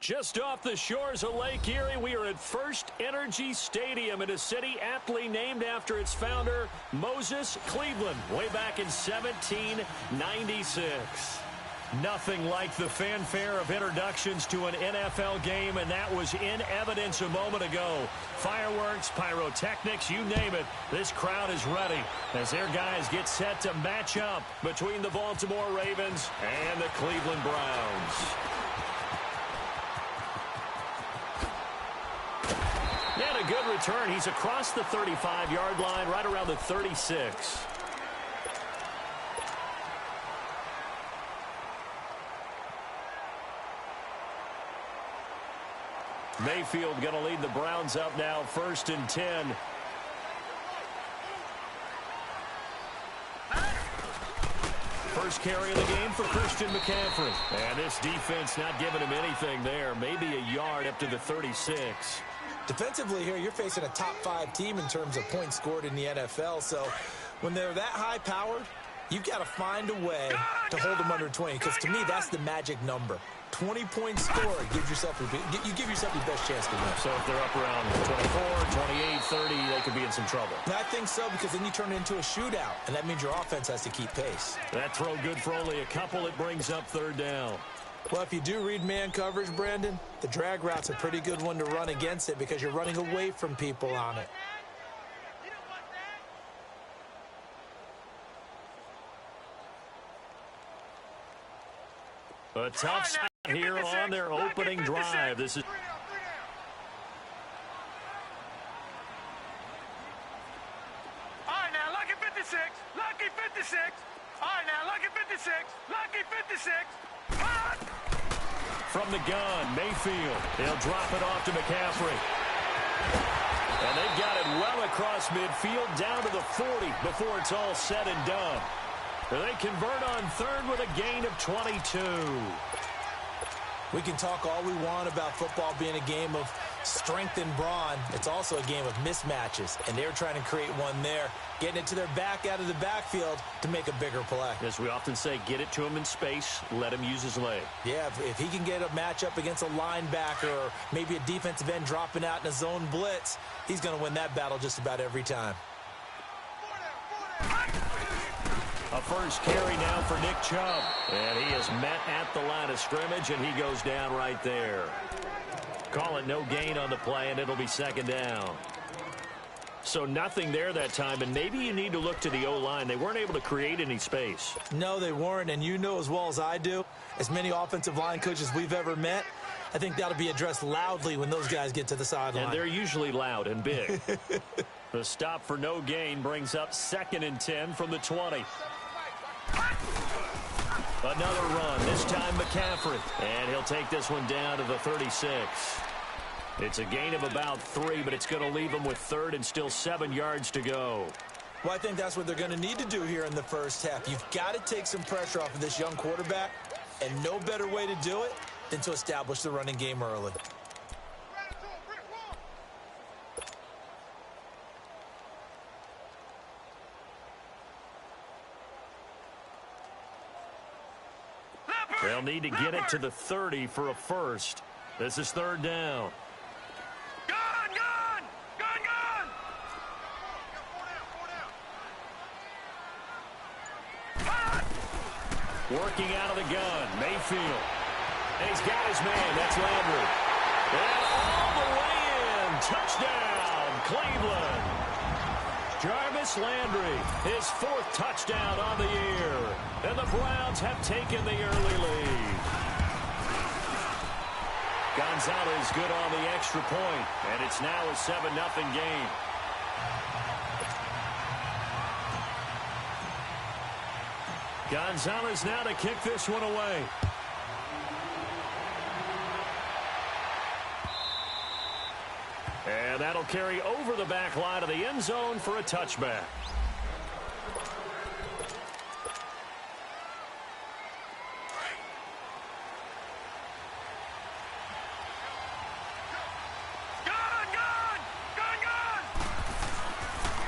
Just off the shores of Lake Erie, we are at First Energy Stadium in a city aptly named after its founder, Moses Cleveland, way back in 1796. Nothing like the fanfare of introductions to an NFL game, and that was in evidence a moment ago. Fireworks, pyrotechnics, you name it. This crowd is ready as their guys get set to match up between the Baltimore Ravens and the Cleveland Browns. And a good return. He's across the 35-yard line, right around the 36. Mayfield going to lead the Browns up now, 1st and 10. First carry of the game for Christian McCaffrey. And this defense not giving him anything there. Maybe a yard up to the 36. Defensively here, you're facing a top 5 team in terms of points scored in the NFL. So when they're that high-powered, you've got to find a way to hold them under 20. Because to me, that's the magic number. 20-point score, you give yourself your best chance to win. So if they're up around 24, 28, 30, they could be in some trouble. I think so, because then you turn it into a shootout, and that means your offense has to keep pace. That throw good for only a couple. It brings up 3rd down. Well, if you do read man coverage, Brandon, the drag route's a pretty good one to run against it because you're running away from people on it. A tough spot here on their opening drive. This is all right, now, lucky 56. Lucky 56. All right, now, lucky 56. Lucky 56. From the gun, Mayfield. He'll drop it off to McCaffrey. And they've got it well across midfield, down to the 40 before it's all said and done. They convert on 3rd with a gain of 22. We can talk all we want about football being a game of strength and brawn. It's also a game of mismatches, and they're trying to create one there, getting it to their back out of the backfield to make a bigger play. As we often say, get it to him in space, let him use his leg. Yeah, if he can get a matchup against a linebacker or maybe a defensive end dropping out in a zone blitz, he's going to win that battle just about every time. A first carry now for Nick Chubb. And he is met at the line of scrimmage, and he goes down right there. Call it no gain on the play, and it'll be 2nd down. So nothing there that time, and maybe you need to look to the O-line. They weren't able to create any space. No, they weren't, and you know as well as I do, as many offensive line coaches we've ever met, I think that'll be addressed loudly when those guys get to the sideline. And they're usually loud and big. The stop for no gain brings up 2nd and 10 from the 20. Another run, this time McCaffrey. And he'll take this one down to the 36. It's a gain of about 3, but it's going to leave him with 3rd and still 7 yards to go. Well, I think that's what they're going to need to do here in the first half. You've got to take some pressure off of this young quarterback, and no better way to do it than to establish the running game early. They'll need to get it to the 30 for a first. This is 3rd down. Gun! Working out of the gun, Mayfield. And he's got his man, that's Landry. And all the way in, touchdown, Cleveland. Jarvis Landry, his 4th touchdown on the year. And the Browns have taken the early lead. Gonzalez good on the extra point, and it's now a 7-0 game. Gonzalez now to kick this one away. And that'll carry over the back line of the end zone for a touchback.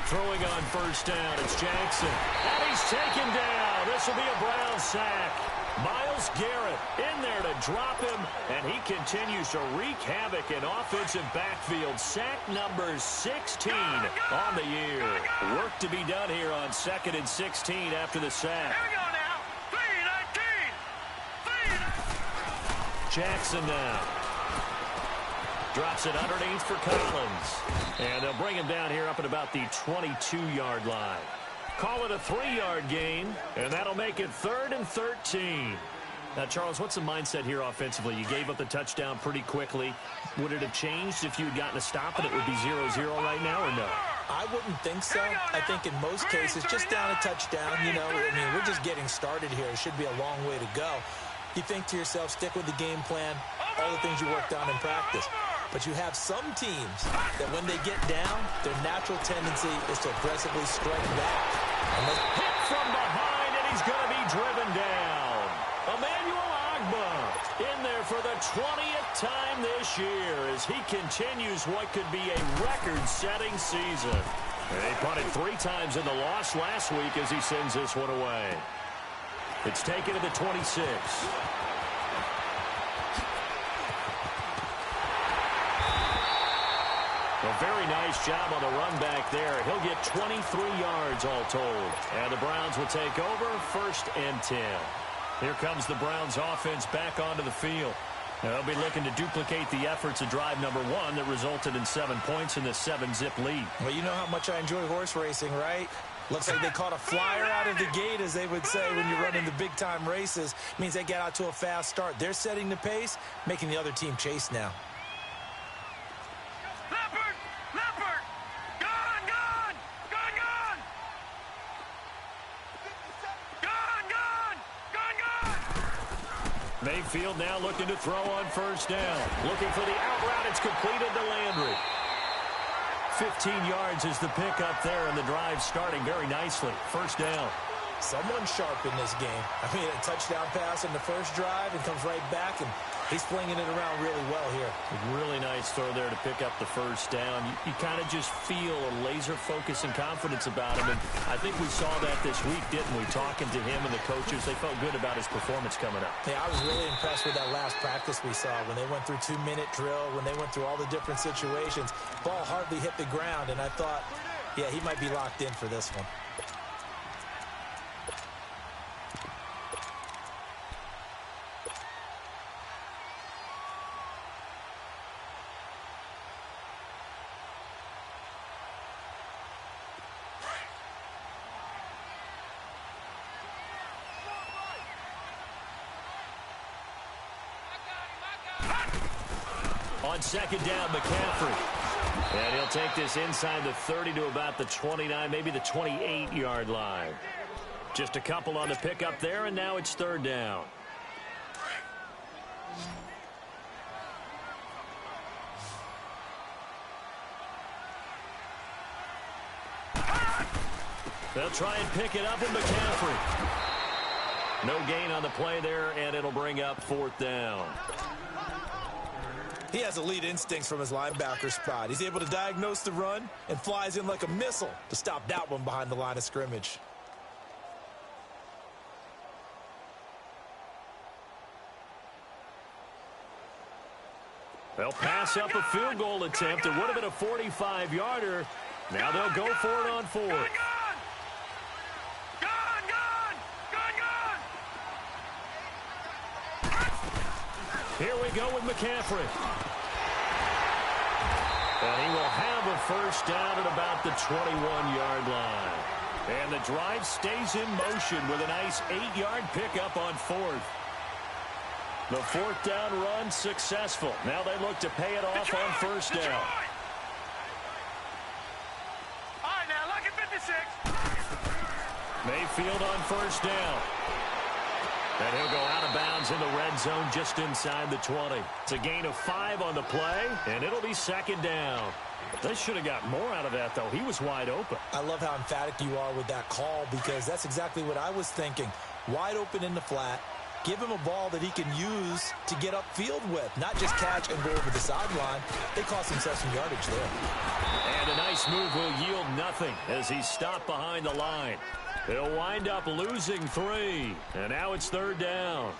Throwing on 1st down, it's Jackson. And he's taken down. This will be a Brown sack. Miles Garrett in there to drop him, and he continues to wreak havoc in offensive backfield. Sack number 16 on the year. Work to be done here on 2nd and 16 after the sack. Here we go now. 3-19. Jackson now. Drops it underneath for Collins. And they'll bring him down here up at about the 22-yard line. Call it a 3-yard gain, and that'll make it 3rd and 13. Now, Charles, what's the mindset here offensively? You gave up the touchdown pretty quickly. Would it have changed if you had gotten a stop and it would be 0-0 right now, or no? I wouldn't think so. I think in most cases, just down a touchdown, you know, I mean, we're just getting started here. It should be a long way to go. You think to yourself, stick with the game plan, all the things you worked on in practice. But you have some teams that when they get down, their natural tendency is to aggressively strike back. Hit from behind, and he's going to be driven down. Emmanuel Agba in there for the 20th time this year as he continues what could be a record-setting season. And he punted 3 times in the loss last week as he sends this one away. It's taken to the 26. A very nice job on the run back there. He'll get 23 yards all told. And the Browns will take over 1st and 10. Here comes the Browns offense back onto the field. They'll be looking to duplicate the efforts of drive number 1 that resulted in 7 points in the 7-zip lead. Well, you know how much I enjoy horse racing, right? Looks like they caught a flyer out of the gate, as they would say when you're running the big-time races. It means they get out to a fast start. They're setting the pace, making the other team chase now. Mayfield now looking to throw on 1st down. Looking for the out route. It's completed to Landry. 15 yards is the pickup there, and the drive starting very nicely. 1st down. Someone sharp in this game. I mean, a touchdown pass in the first drive and comes right back, and he's flinging it around really well here. Really nice throw there to pick up the 1st down. You kind of just feel a laser focus and confidence about him, and I think we saw that this week, didn't we? Talking to him and the coaches, they felt good about his performance coming up. Yeah, I was really impressed with that last practice we saw when they went through 2-minute drill, when they went through all the different situations. Ball hardly hit the ground, and I thought, yeah, he might be locked in for this one. On 2nd down, McCaffrey. And he'll take this inside the 30 to about the 29, maybe the 28-yard line. Just a couple on the pickup there, and now it's 3rd down. They'll try and pick it up in McCaffrey. No gain on the play there, and it'll bring up 4th down. He has elite instincts from his linebacker spot. He's able to diagnose the run and flies in like a missile to stop that one behind the line of scrimmage. They'll pass up a field goal attempt. It would have been a 45-yarder. Now they'll go for it on 4th. Here we go with McCaffrey. And he will have a 1st down at about the 21-yard line. And the drive stays in motion with a nice 8-yard pickup on 4th. The 4th down run successful. Now they look to pay it off on 1st down. All right, now, look at 56. Mayfield on 1st down. And he'll go out of bounds in the red zone just inside the 20. It's a gain of 5 on the play, and it'll be 2nd down. They should have got more out of that, though. He was wide open. I love how emphatic you are with that call, because that's exactly what I was thinking. Wide open in the flat. Give him a ball that he can use to get upfield with, not just catch and go over the sideline. They cost himself some yardage there. And a nice move will yield nothing as he's stopped behind the line. He'll wind up losing 3. And now it's third down.